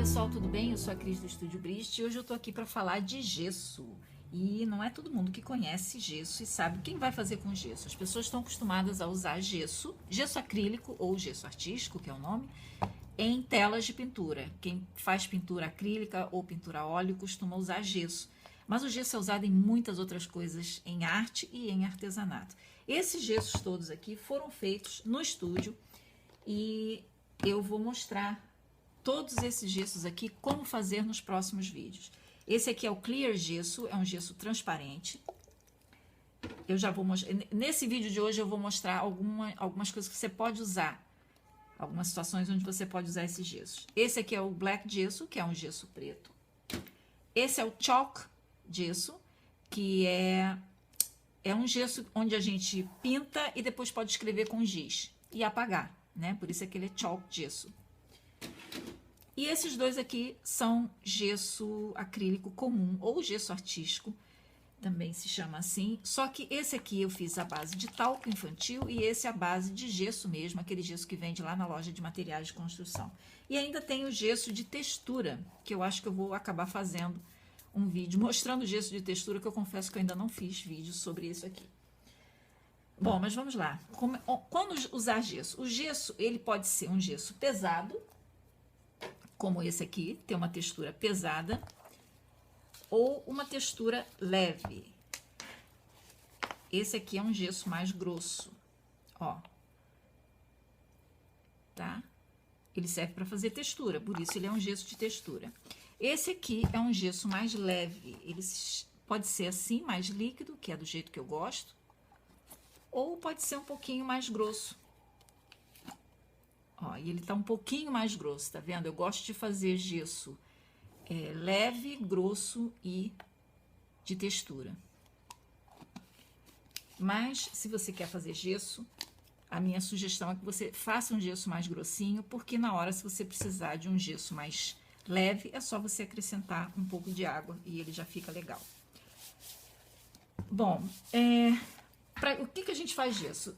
pessoal, tudo bem? Eu sou a Cris do Estúdio Brist e hoje eu tô aqui para falar de gesso. E não é todo mundo que conhece gesso e sabe quem vai fazer com gesso. As pessoas estão acostumadas a usar gesso, gesso acrílico ou gesso artístico, que é o nome, em telas de pintura. Quem faz pintura acrílica ou pintura a óleo costuma usar gesso. Mas o gesso é usado em muitas outras coisas, em arte e em artesanato. Esses gessos todos aqui foram feitos no estúdio e eu vou mostrar todos esses gessos aqui, como fazer nos próximos vídeos. Esse aqui é o Clear Gesso, é um gesso transparente. Eu já vou mostrar, nesse vídeo de hoje eu vou mostrar algumas coisas que você pode usar, algumas situações onde você pode usar esses gessos. Esse aqui é o Black Gesso, que é um gesso preto. Esse é o Chalk Gesso, que é um gesso onde a gente pinta e depois pode escrever com giz e apagar, né? Por isso é que ele é Chalk Gesso. E esses dois aqui são gesso acrílico comum ou gesso artístico, também se chama assim. Só que esse aqui eu fiz à base de talco infantil e esse à base de gesso mesmo, aquele gesso que vende lá na loja de materiais de construção. E ainda tem o gesso de textura, que eu acho que eu vou acabar fazendo um vídeo mostrando o gesso de textura, que eu confesso que eu ainda não fiz vídeo sobre isso aqui. Bom, mas vamos lá. Quando usar gesso? O gesso, ele pode ser um gesso pesado, como esse aqui, tem uma textura pesada, ou uma textura leve. Esse aqui é um gesso mais grosso, ó. Tá? Ele serve para fazer textura, por isso ele é um gesso de textura. Esse aqui é um gesso mais leve, ele pode ser assim, mais líquido, que é do jeito que eu gosto, ou pode ser um pouquinho mais grosso. Ó, e ele tá um pouquinho mais grosso, tá vendo? Eu gosto de fazer gesso leve, grosso e de textura. Mas, se você quer fazer gesso, a minha sugestão é que você faça um gesso mais grossinho, porque na hora, se você precisar de um gesso mais leve, é só você acrescentar um pouco de água e ele já fica legal. Bom, o que a gente faz gesso?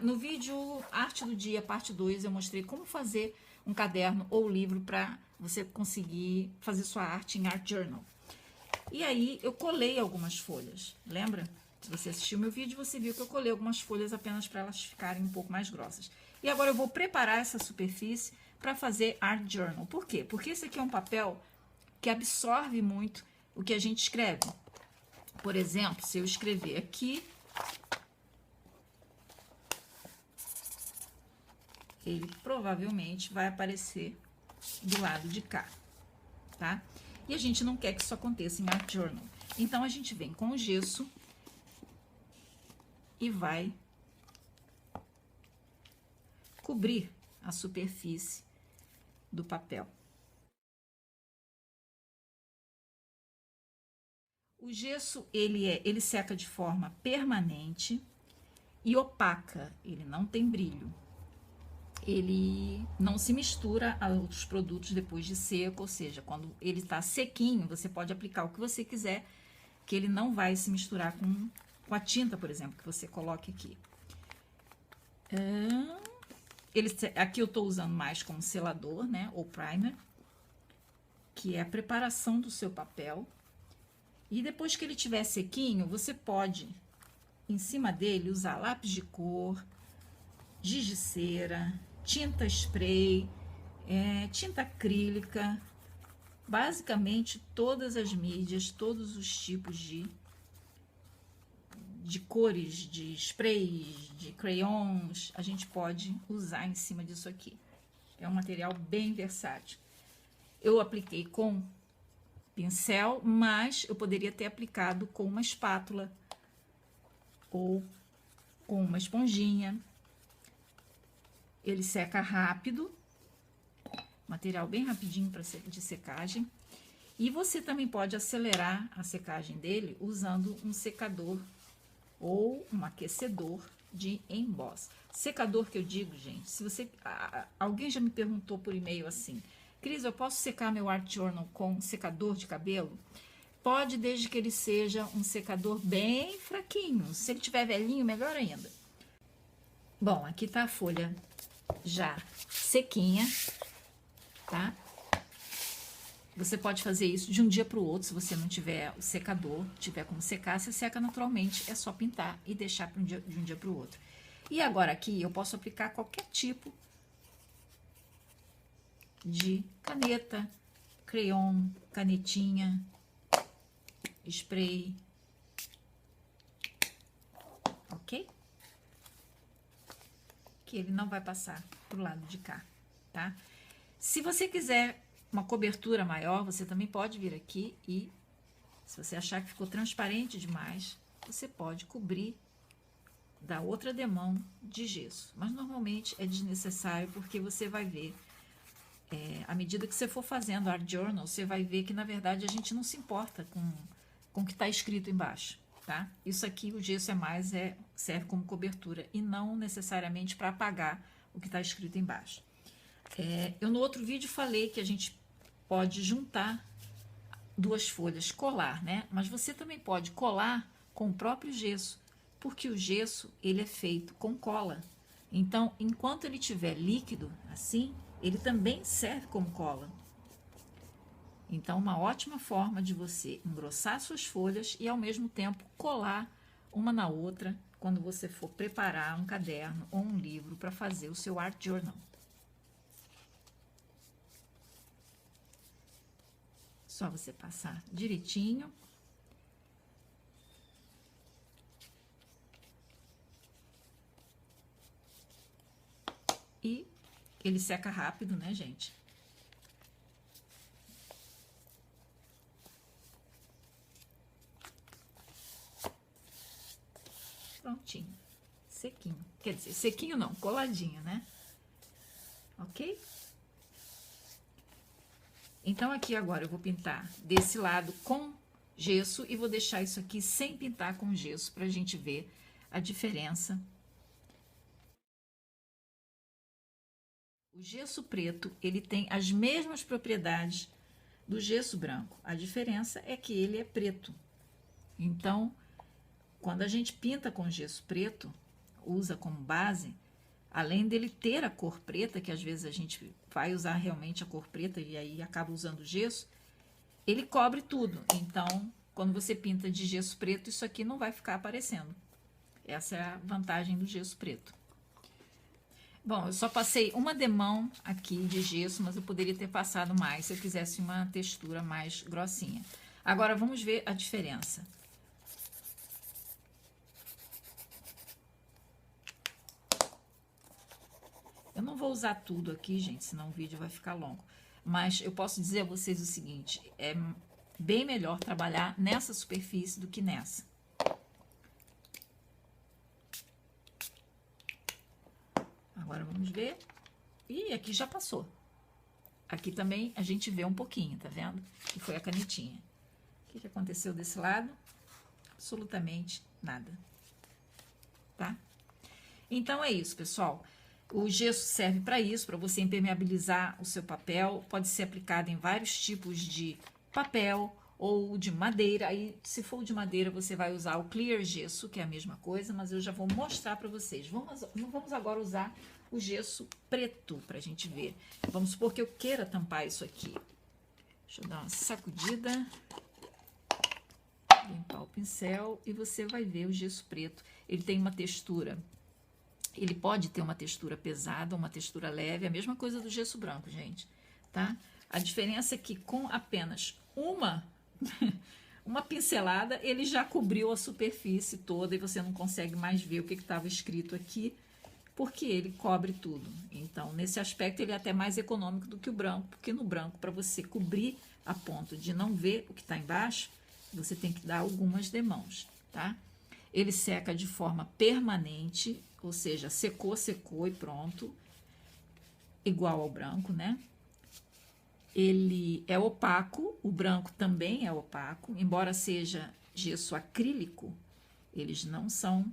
No vídeo Arte do Dia, parte 2, eu mostrei como fazer um caderno ou livro para você conseguir fazer sua arte em Art Journal. E aí, eu colei algumas folhas, lembra? Se você assistiu meu vídeo, você viu que eu colei algumas folhas apenas para elas ficarem um pouco mais grossas. E agora eu vou preparar essa superfície para fazer Art Journal. Por quê? Porque esse aqui é um papel que absorve muito o que a gente escreve. Por exemplo, se eu escrever aqui, ele provavelmente vai aparecer do lado de cá, tá? E a gente não quer que isso aconteça em Art Journal. Então, a gente vem com o gesso e vai cobrir a superfície do papel. O gesso, ele seca de forma permanente e opaca, ele não tem brilho. Ele não se mistura a outros produtos depois de seco, ou seja, quando ele está sequinho, você pode aplicar o que você quiser, que ele não vai se misturar com a tinta, por exemplo, que você coloque aqui. Aqui eu estou usando mais como selador, né, ou primer, que é a preparação do seu papel. E depois que ele estiver sequinho, você pode, em cima dele, usar lápis de cor, giz de cera, tinta spray, tinta acrílica, basicamente todas as mídias, todos os tipos de cores, de sprays, de crayons, a gente pode usar em cima disso aqui. É um material bem versátil. Eu apliquei com pincel, mas eu poderia ter aplicado com uma espátula ou com uma esponjinha. Ele seca rápido, material bem rapidinho de secagem. E você também pode acelerar a secagem dele usando um secador ou um aquecedor de emboss. Secador que eu digo, gente, se você... Alguém já me perguntou por e-mail assim, Cris, eu posso secar meu Art Journal com secador de cabelo? Pode, desde que ele seja um secador bem fraquinho. Se ele tiver velhinho, melhor ainda. Bom, aqui tá a folha já sequinha, tá? Você pode fazer isso de um dia para o outro, se você não tiver o secador, tiver como secar, você seca naturalmente, é só pintar e deixar de um dia para o outro. E agora aqui eu posso aplicar qualquer tipo de caneta, crayon, canetinha, spray, ok? Que ele não vai passar pro lado de cá, tá? Se você quiser uma cobertura maior, você também pode vir aqui e, se você achar que ficou transparente demais, você pode cobrir da outra demão de gesso. Mas normalmente é desnecessário porque você vai ver, à medida que você for fazendo Art Journal, você vai ver que na verdade a gente não se importa com o que está escrito embaixo, tá? Isso aqui, o gesso serve como cobertura e não necessariamente para apagar o que está escrito embaixo. Eu no outro vídeo falei que a gente pode juntar duas folhas, colar, né? Mas você também pode colar com o próprio gesso, porque o gesso ele é feito com cola. Então, enquanto ele estiver líquido, assim, ele também serve como cola. Então, uma ótima forma de você engrossar suas folhas e, ao mesmo tempo, colar uma na outra quando você for preparar um caderno ou um livro para fazer o seu Art Journal. Só você passar direitinho. E ele seca rápido, né, gente? Prontinho. Sequinho. Quer dizer, sequinho não, coladinho, né? Ok? Então, aqui agora eu vou pintar desse lado com gesso e vou deixar isso aqui sem pintar com gesso pra gente ver a diferença. O gesso preto, ele tem as mesmas propriedades do gesso branco. A diferença é que ele é preto. Então, quando a gente pinta com gesso preto, usa como base, além dele ter a cor preta, que às vezes a gente vai usar realmente a cor preta e aí acaba usando gesso, ele cobre tudo. Então, quando você pinta de gesso preto, isso aqui não vai ficar aparecendo. Essa é a vantagem do gesso preto. Bom, eu só passei uma demão aqui de gesso, mas eu poderia ter passado mais se eu quisesse uma textura mais grossinha. Agora, vamos ver a diferença. Eu não vou usar tudo aqui, gente, senão o vídeo vai ficar longo. Mas eu posso dizer a vocês o seguinte, é bem melhor trabalhar nessa superfície do que nessa. Agora vamos ver. E aqui já passou. Aqui também a gente vê um pouquinho, tá vendo? Que foi a canetinha. O que aconteceu desse lado? Absolutamente nada. Tá? Então é isso, pessoal. O gesso serve para isso, para você impermeabilizar o seu papel. Pode ser aplicado em vários tipos de papel ou de madeira. Aí, se for de madeira, você vai usar o clear gesso, que é a mesma coisa, mas eu já vou mostrar para vocês. Vamos agora usar o gesso preto para a gente ver. Vamos supor que eu queira tampar isso aqui. Deixa eu dar uma sacudida. Limpar o pincel e você vai ver o gesso preto. Ele tem uma textura... Ele pode ter uma textura pesada, uma textura leve, a mesma coisa do gesso branco, gente, tá? A diferença é que com apenas uma pincelada, ele já cobriu a superfície toda e você não consegue mais ver o que estava escrito aqui, porque ele cobre tudo. Então, nesse aspecto, ele é até mais econômico do que o branco, porque no branco, para você cobrir a ponto de não ver o que está embaixo, você tem que dar algumas demãos, tá? Ele seca de forma permanente, ou seja, secou, secou e pronto, igual ao branco, né? Ele é opaco, o branco também é opaco, embora seja gesso acrílico, eles não são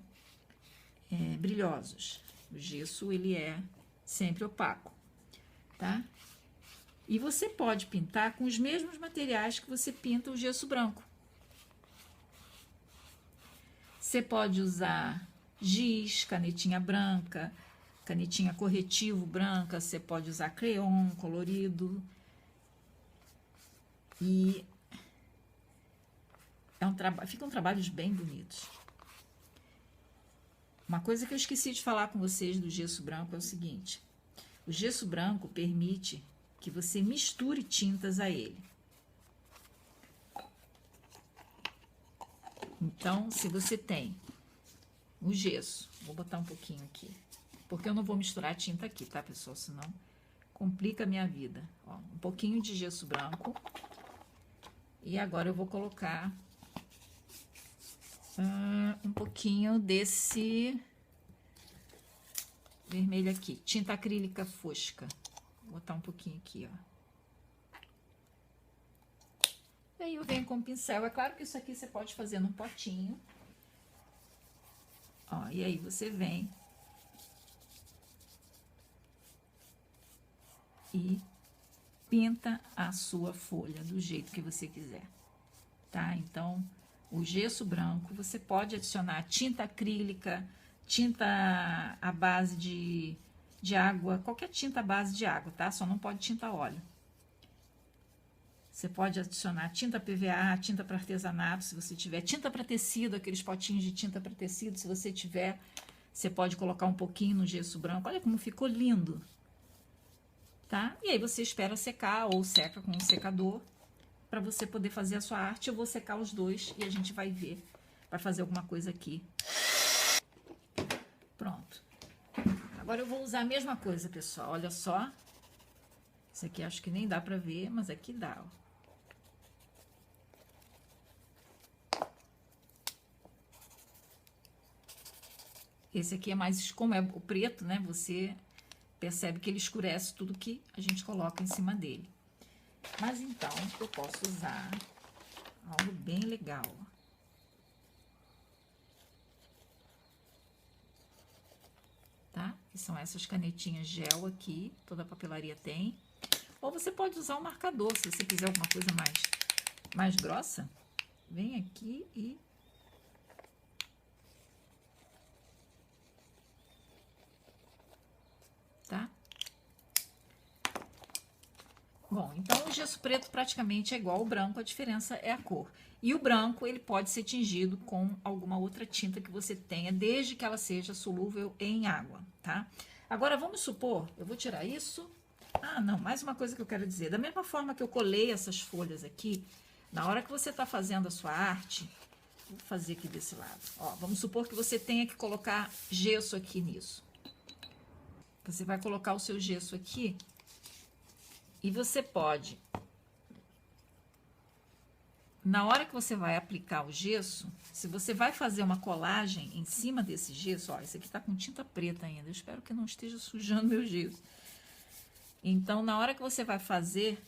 brilhosos. O gesso, ele é sempre opaco, tá? E você pode pintar com os mesmos materiais que você pinta o gesso branco. Você pode usar giz, canetinha branca, canetinha corretivo branca, você pode usar crayon colorido. E ficam trabalhos bem bonitos. Uma coisa que eu esqueci de falar com vocês do gesso branco é o seguinte: o gesso branco permite que você misture tintas a ele. Então, se você tem o gesso, vou botar um pouquinho aqui, porque eu não vou misturar tinta aqui, tá, pessoal? Senão complica a minha vida. Ó, um pouquinho de gesso branco. E agora eu vou colocar um pouquinho desse vermelho aqui, tinta acrílica fosca. Vou botar um pouquinho aqui, ó. E aí eu venho com o pincel. É claro que isso aqui você pode fazer num potinho. Ó, e aí você vem e pinta a sua folha do jeito que você quiser, tá? Então, o gesso branco, você pode adicionar tinta acrílica, tinta à base de água, qualquer tinta à base de água, tá? Só não pode tinta óleo. Você pode adicionar tinta PVA, tinta para artesanato, se você tiver, tinta para tecido, aqueles potinhos de tinta para tecido, se você tiver, você pode colocar um pouquinho no gesso branco. Olha como ficou lindo, tá? E aí você espera secar ou seca com um secador para você poder fazer a sua arte. Eu vou secar os dois e a gente vai ver para fazer alguma coisa aqui. Pronto. Agora eu vou usar a mesma coisa, pessoal. Olha só. Isso aqui acho que nem dá para ver, mas aqui dá, ó. Esse aqui é mais, como é o preto, né? Você percebe que ele escurece tudo que a gente coloca em cima dele. Mas então, eu posso usar algo bem legal. Tá? Que são essas canetinhas gel aqui, toda a papelaria tem. Ou você pode usar um marcador, se você quiser alguma coisa mais grossa. Vem aqui e... tá? Bom, então o gesso preto praticamente é igual ao branco, a diferença é a cor. E o branco, ele pode ser tingido com alguma outra tinta que você tenha, desde que ela seja solúvel em água, tá? Agora, vamos supor, eu vou tirar isso. Ah, não, mais uma coisa que eu quero dizer. Da mesma forma que eu colei essas folhas aqui, na hora que você está fazendo a sua arte, vou fazer aqui desse lado. Ó, vamos supor que você tenha que colocar gesso aqui nisso. Você vai colocar o seu gesso aqui e você pode, na hora que você vai aplicar o gesso, se você vai fazer uma colagem em cima desse gesso, ó, esse aqui tá com tinta preta ainda, eu espero que não esteja sujando meu gesso. Então, na hora que você vai fazer,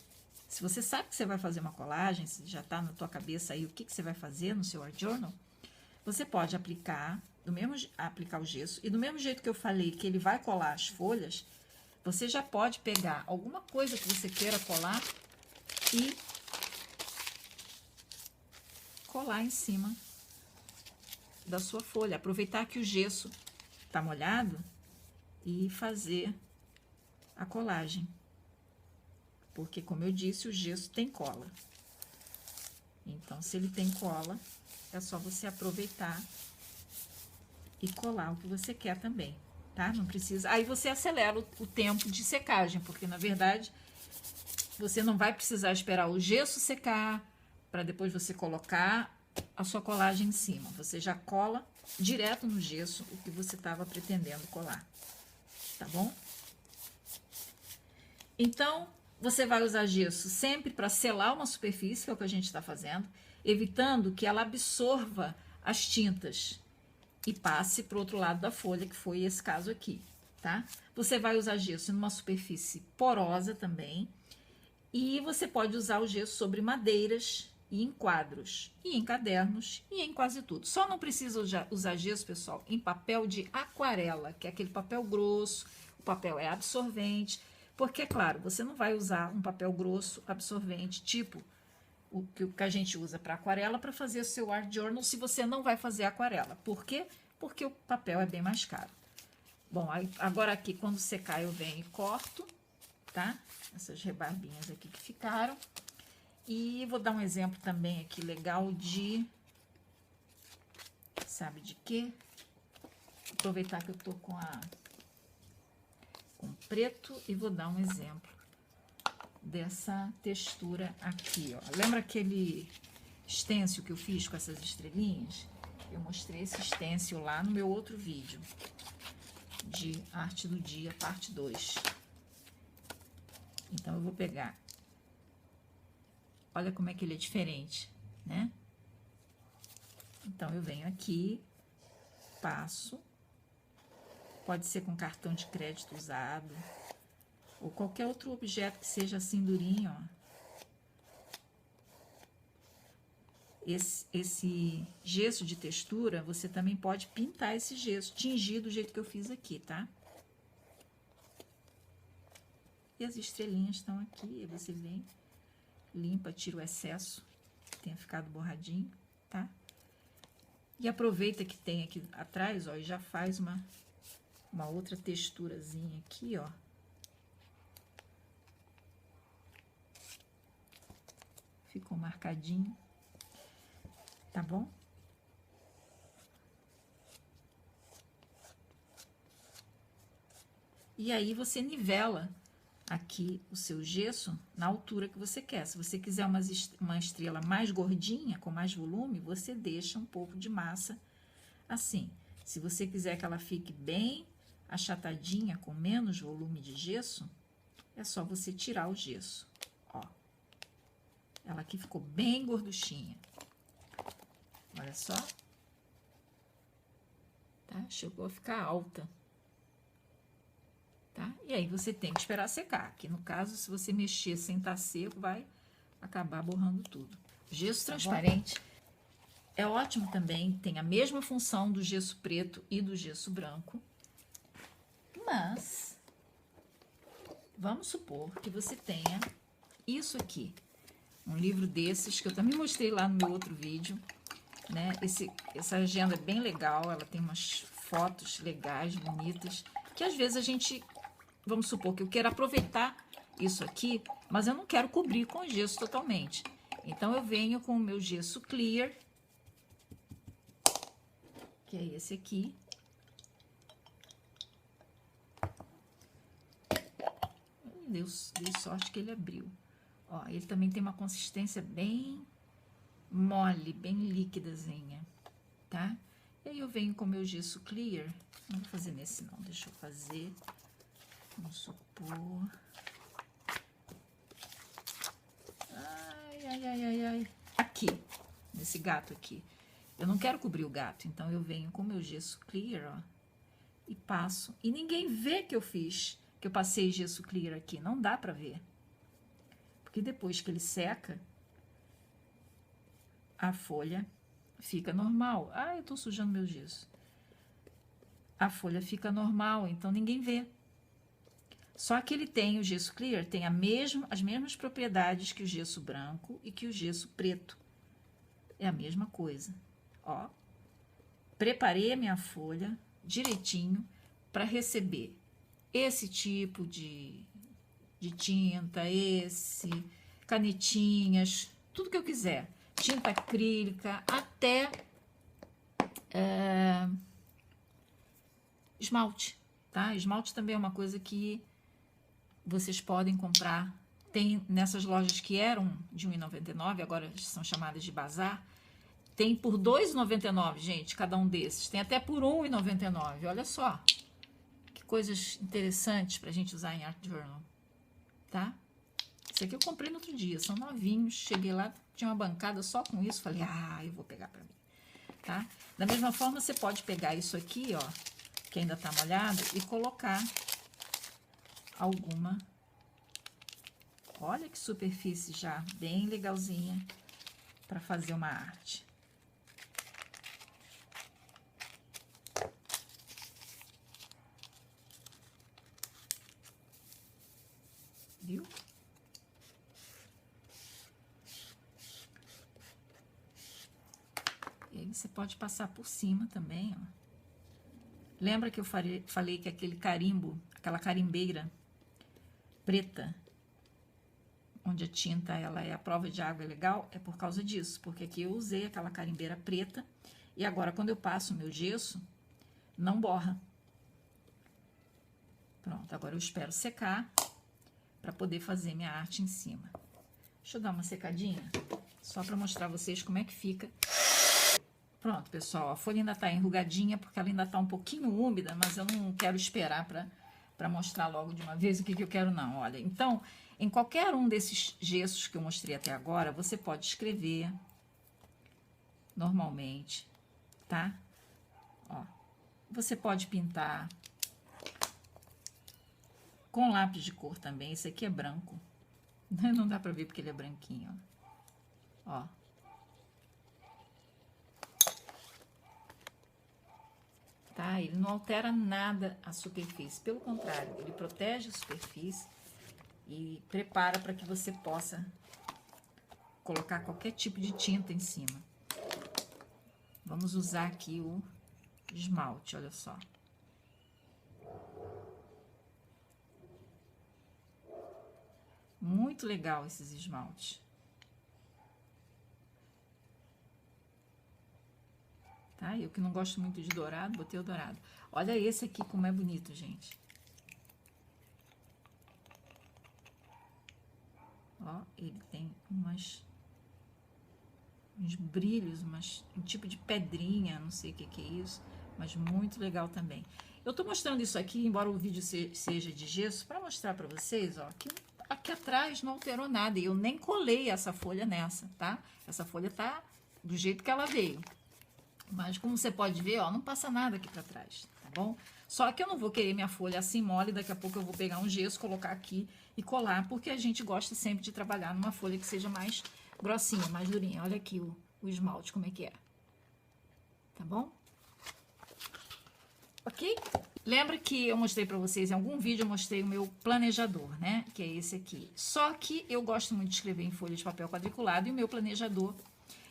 se você sabe que você vai fazer uma colagem, se já tá na tua cabeça aí o que você vai fazer no seu art journal, você pode aplicar o gesso, e do mesmo jeito que eu falei que ele vai colar as folhas, você já pode pegar alguma coisa que você queira colar e colar em cima da sua folha. Aproveitar que o gesso tá molhado e fazer a colagem. Porque, como eu disse, o gesso tem cola. Então, se ele tem cola, é só você aproveitar e colar o que você quer também, tá? Não precisa... Aí você acelera o tempo de secagem, porque, na verdade, você não vai precisar esperar o gesso secar para depois você colocar a sua colagem em cima. Você já cola direto no gesso o que você estava pretendendo colar, tá bom? Então, você vai usar gesso sempre para selar uma superfície, que é o que a gente está fazendo, evitando que ela absorva as tintas e passe para o outro lado da folha, que foi esse caso aqui, tá? Você vai usar gesso numa superfície porosa também, e você pode usar o gesso sobre madeiras e em quadros, e em cadernos, e em quase tudo. Só não precisa usar gesso, pessoal, em papel de aquarela, que é aquele papel grosso, o papel é absorvente, porque, é claro, você não vai usar um papel grosso absorvente, tipo o que a gente usa para aquarela, para fazer o seu art journal, se você não vai fazer aquarela. Por quê? Porque o papel é bem mais caro. Bom, agora aqui, quando secar, eu venho e corto, tá? Essas rebarbinhas aqui que ficaram. E vou dar um exemplo também aqui legal de... Sabe de quê? Aproveitar que eu tô com preto e vou dar um exemplo dessa textura aqui, ó. Lembra aquele stencil que eu fiz com essas estrelinhas? Eu mostrei esse stencil lá no meu outro vídeo de arte do dia, parte 2. Então, eu vou pegar. Olha como é que ele é diferente, né? Então, eu venho aqui, passo. Pode ser com cartão de crédito usado, ou qualquer outro objeto que seja assim durinho, ó. Esse gesso de textura, você também pode pintar esse gesso, tingir do jeito que eu fiz aqui, tá? E as estrelinhas estão aqui, aí você vem, limpa, tira o excesso que tenha ficado borradinho, tá? E aproveita que tem aqui atrás, ó, e já faz uma outra texturazinha aqui, ó. Ficou marcadinho. Tá bom? E aí, você nivela aqui o seu gesso na altura que você quer. Se você quiser uma estrela mais gordinha, com mais volume, você deixa um pouco de massa assim. Se você quiser que ela fique bem achatadinha, com menos volume de gesso, é só você tirar o gesso, ó. Ela aqui ficou bem gorduchinha. Olha só. Tá? Chegou a ficar alta. Tá? E aí, você tem que esperar secar. Que no caso, se você mexer sem estar seco, vai acabar borrando tudo. Gesso transparente é ótimo também. Tem a mesma função do gesso preto e do gesso branco. Mas, vamos supor que você tenha isso aqui. Um livro desses, que eu também mostrei lá no meu outro vídeo, né? Essa agenda é bem legal, ela tem umas fotos legais, bonitas, que às vezes a gente, vamos supor que eu quero aproveitar isso aqui, mas eu não quero cobrir com gesso totalmente. Então, eu venho com o meu gesso clear, que é esse aqui. Deu sorte que ele abriu. Ó, ele também tem uma consistência bem mole, bem líquidazinha, tá? E aí, eu venho com o meu gesso clear. Não vou fazer nesse não, deixa eu fazer. Vamos supor. Ai. Aqui, nesse gato aqui. Eu não quero cobrir o gato, então eu venho com o meu gesso clear, ó. E passo. E ninguém vê que eu fiz, que eu passei gesso clear aqui. Não dá pra ver. Porque depois que ele seca, a folha fica normal. Ah, eu tô sujando meu gesso. A folha fica normal, então ninguém vê. Só que ele tem, o gesso clear, tem as mesmas propriedades que o gesso branco e que o gesso preto. É a mesma coisa. Ó, preparei a minha folha direitinho para receber esse tipo de tinta, canetinhas, tudo que eu quiser. Tinta acrílica, até esmalte, tá? Esmalte também é uma coisa que vocês podem comprar. Tem nessas lojas que eram de R$1,99, agora são chamadas de bazar. Tem por R$2,99, gente, cada um desses. Tem até por R$1,99, olha só. Que coisas interessantes pra gente usar em Art Journal, tá? Esse aqui eu comprei no outro dia, são novinhos. Cheguei lá, tinha uma bancada só com isso. Falei, eu vou pegar pra mim, tá? Da mesma forma, você pode pegar isso aqui, ó, que ainda tá molhado, e colocar alguma... Olha que superfície já, bem legalzinha pra fazer uma arte. Viu? E aí você pode passar por cima também, ó. Lembra que eu falei que aquele carimbo, aquela carimbeira preta, onde a tinta ela é a prova de água é legal, é por causa disso, porque aqui eu usei aquela carimbeira preta e agora quando eu passo o meu gesso, não borra. Pronto, agora eu espero secar para poder fazer minha arte em cima. Deixa eu dar uma secadinha, só para mostrar a vocês como é que fica. Pronto, pessoal, a folha ainda tá enrugadinha porque ela ainda tá um pouquinho úmida, mas eu não quero esperar para mostrar logo de uma vez o que eu quero não. Olha, então, em qualquer um desses gessos que eu mostrei até agora, você pode escrever normalmente, tá? Ó, você pode pintar com lápis de cor também. Esse aqui é branco. Não dá pra ver porque ele é branquinho, ó. Ó. Tá? Ele não altera nada a superfície. Pelo contrário, ele protege a superfície e prepara para que você possa colocar qualquer tipo de tinta em cima. Vamos usar aqui o esmalte, olha só. Muito legal esses esmaltes. Tá? Eu que não gosto muito de dourado, botei o dourado. Olha esse aqui como é bonito, gente. Ó, ele tem uns brilhos, um tipo de pedrinha, não sei o que é isso, mas muito legal também. Eu tô mostrando isso aqui, embora o vídeo seja de gesso, para mostrar para vocês, ó, que aqui atrás não alterou nada, e eu nem colei essa folha nessa, tá? Essa folha tá do jeito que ela veio. Mas como você pode ver, ó, não passa nada aqui para trás, tá bom? Só que eu não vou querer minha folha assim mole, daqui a pouco eu vou pegar um gesso, colocar aqui e colar, porque a gente gosta sempre de trabalhar numa folha que seja mais grossinha, mais durinha. Olha aqui o esmalte, como é que é. Tá bom? Ok? Lembra que eu mostrei pra vocês, em algum vídeo eu mostrei o meu planejador, né? Que é esse aqui. Só que eu gosto muito de escrever em folha de papel quadriculado e o meu planejador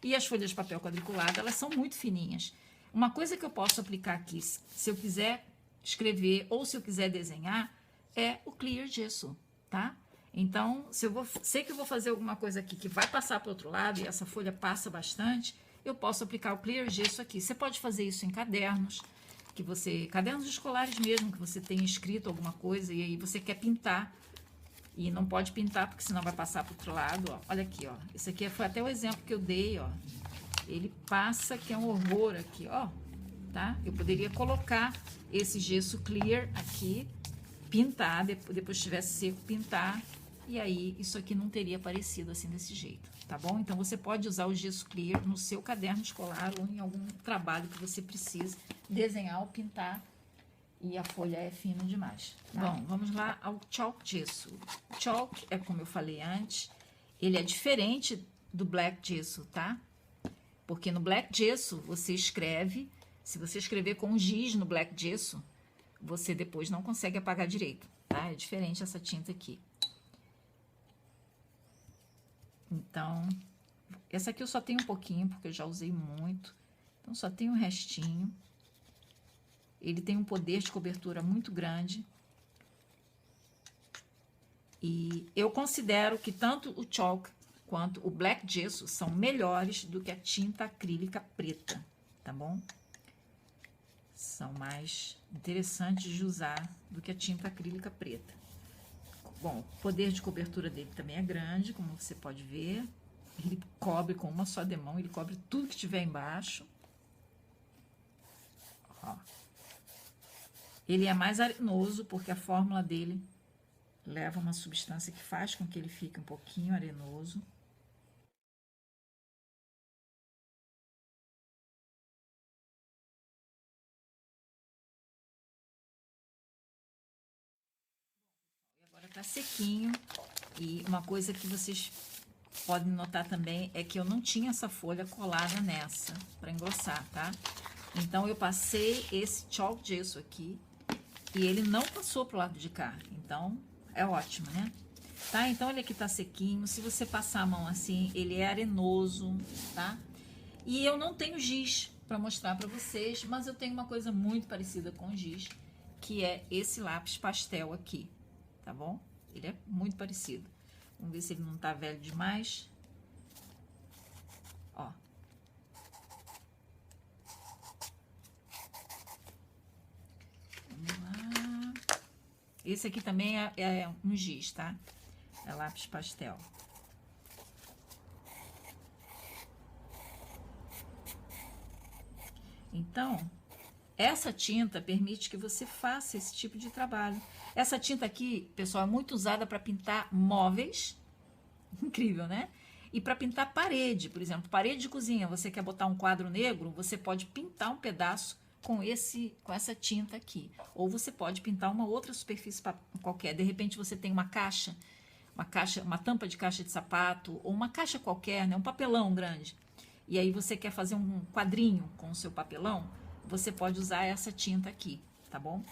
e as folhas de papel quadriculado, elas são muito fininhas. Uma coisa que eu posso aplicar aqui, se eu quiser escrever ou se eu quiser desenhar, é o clear gesso, tá? Então, se eu sei que eu vou fazer alguma coisa aqui que vai passar para o outro lado e essa folha passa bastante, eu posso aplicar o clear gesso aqui. Você pode fazer isso em cadernos, cadernos escolares mesmo, que você tenha escrito alguma coisa e aí você quer pintar e não pode pintar porque senão vai passar para o outro lado, ó. Olha aqui, ó. Esse aqui foi até o exemplo que eu dei, ó. Ele passa, que é um horror aqui, ó, tá? Eu poderia colocar esse gesso clear aqui, pintar, depois tivesse seco, pintar, e aí isso aqui não teria aparecido assim desse jeito, tá bom? Então você pode usar o gesso clear no seu caderno escolar ou em algum trabalho que você precise desenhar ou pintar e a folha é fina demais, tá? Bom, vamos lá ao chalk gesso. O chalk é como eu falei antes, ele é diferente do black gesso, tá? Porque no black gesso você escreve, se você escrever com giz no black gesso, você depois não consegue apagar direito, tá? É diferente essa tinta aqui. Então, essa aqui eu só tenho um pouquinho, porque eu já usei muito. Então, só tem um restinho. Ele tem um poder de cobertura muito grande. E eu considero que tanto o chalk quanto o black gesso são melhores do que a tinta acrílica preta, tá bom? São mais interessantes de usar do que a tinta acrílica preta. Bom, o poder de cobertura dele também é grande, como você pode ver. Ele cobre com uma só demão, ele cobre tudo que tiver embaixo. Ó. Ele é mais arenoso, porque a fórmula dele leva uma substância que faz com que ele fique um pouquinho arenoso. Agora tá sequinho. E uma coisa que vocês podem notar também é que eu não tinha essa folha colada nessa para engrossar, tá? Então eu passei esse chalk gesso aqui e ele não passou pro lado de cá. Então é ótimo, né? Tá? Então ele aqui tá sequinho. Se você passar a mão assim, ele é arenoso, tá? E eu não tenho giz para mostrar para vocês, mas eu tenho uma coisa muito parecida com giz, que é esse lápis pastel aqui, tá bom? Ele é muito parecido. Vamos ver se ele não tá velho demais. Ó. Vamos lá. Esse aqui também é um giz, tá? É lápis pastel. Então, essa tinta permite que você faça esse tipo de trabalho. Essa tinta aqui, pessoal, é muito usada para pintar móveis. Incrível, né? E para pintar parede, por exemplo, parede de cozinha. Você quer botar um quadro negro, você pode pintar um pedaço com essa tinta aqui. Ou você pode pintar uma outra superfície qualquer. De repente você tem uma tampa de caixa de sapato, ou uma caixa qualquer, né? Um papelão grande. E aí você quer fazer um quadrinho com o seu papelão, você pode usar essa tinta aqui, tá bom?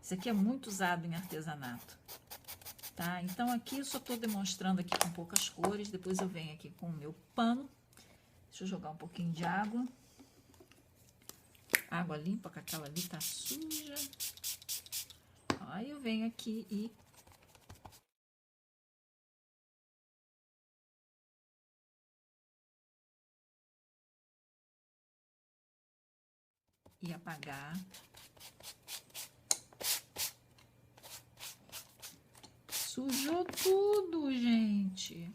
Isso aqui é muito usado em artesanato, tá? Então aqui eu só tô demonstrando aqui com poucas cores, depois eu venho aqui com o meu pano. Deixa eu jogar um pouquinho de água. Água limpa, que aquela ali tá suja. Aí eu venho aqui e apagar. Sujou tudo, gente.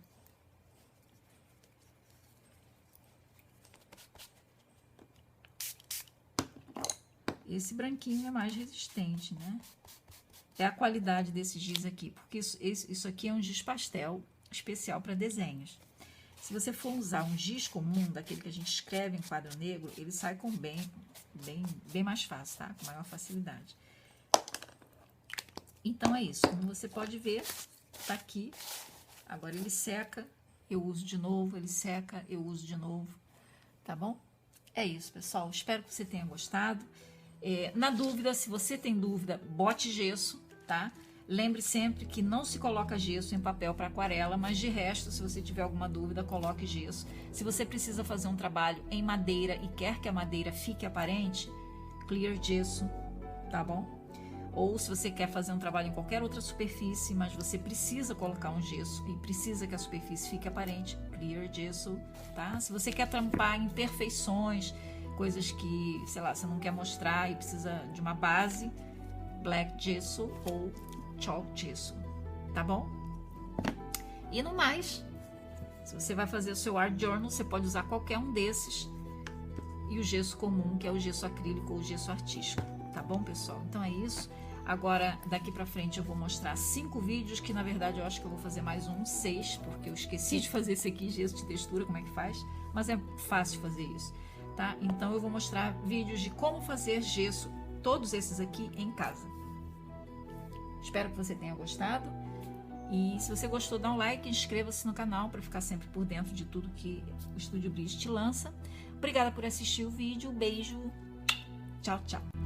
Esse branquinho é mais resistente, né? É a qualidade desse giz aqui, porque isso aqui é um giz pastel especial para desenhos. Se você for usar um giz comum, daquele que a gente escreve em quadro negro, ele sai com bem mais fácil, tá? Com maior facilidade. Então, é isso. Como você pode ver, tá aqui. Agora ele seca, eu uso de novo, ele seca, eu uso de novo, tá bom? É isso, pessoal. Espero que você tenha gostado. Na dúvida, se você tem dúvida, bote gesso, tá? Lembre sempre que não se coloca gesso em papel para aquarela, mas de resto, se você tiver alguma dúvida, coloque gesso. Se você precisa fazer um trabalho em madeira e quer que a madeira fique aparente, clear gesso, tá bom? Ou se você quer fazer um trabalho em qualquer outra superfície, mas você precisa colocar um gesso e precisa que a superfície fique aparente, clear gesso, tá? Se você quer trampar imperfeições, coisas que, sei lá, você não quer mostrar e precisa de uma base, black gesso ou chalk gesso, tá bom? E no mais, se você vai fazer o seu art journal, você pode usar qualquer um desses e o gesso comum, que é o gesso acrílico ou o gesso artístico, tá bom, pessoal? Então é isso. Agora, daqui pra frente eu vou mostrar 5 vídeos, que na verdade eu acho que eu vou fazer mais 6, porque eu esqueci de fazer esse aqui, gesso de textura, como é que faz, mas é fácil fazer isso, tá? Então eu vou mostrar vídeos de como fazer gesso, todos esses aqui em casa. Espero que você tenha gostado. E se você gostou, dá um like, inscreva-se no canal para ficar sempre por dentro de tudo que o Estúdio Bridge te lança. Obrigada por assistir o vídeo. Beijo. Tchau, tchau.